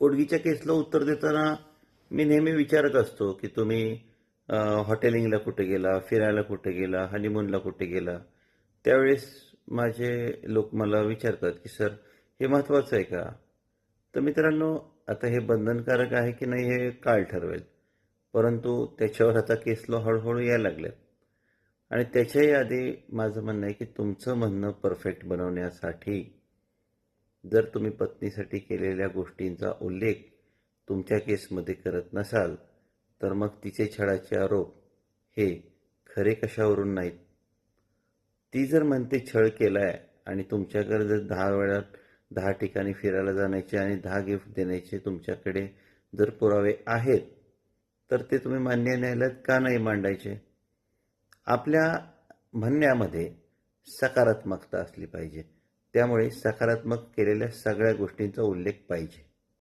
पोटगीच्या केसला उत्तर देताना मी नेहमी विचारत असतो की तुम्ही हॉटेलिंगला कुठे गेला, फिरायला कुठे गेला, हनीमूनला कुठे गेला. त्यावेळेस माझे लोक मला विचारतात की सर हे महत्त्वाचं आहे का? तर मित्रांनो, आता हे बंधनकारक आहे की नाही हे काळ ठरवेल. परंतु त्याच्यावर आता केस लॉ हळूहळू यायला लागलेत. आणि त्याच्याही आधी माझं म्हणणं आहे की तुमचं म्हणणं परफेक्ट बनवण्यासाठी जर तुम्ही पत्नीसाठी केलेल्या गोष्टींचा उल्लेख तुमच्या केसमध्ये करत नसाल तर मग तिचे छळाचे आरोप हे खरे कशावरून नाहीत. ती जर म्हणते छळ केलाय आणि तुमच्याकडे जर 10 वेळा 10 ठिकाणी फिरायला जाण्याचे आणि 10 गिफ्ट देण्याचे तुमच्याकडे जर पुरावे आहेत तर ते तुम्ही मान्य न्यायालयात का नाही मांडायचे? आपल्या म्हणण्यामध्ये सकारात्मकता असली पाहिजे. त्यामुळे सकारात्मक केलेल्या सगळ्या गोष्टींचा उल्लेख पाहिजे.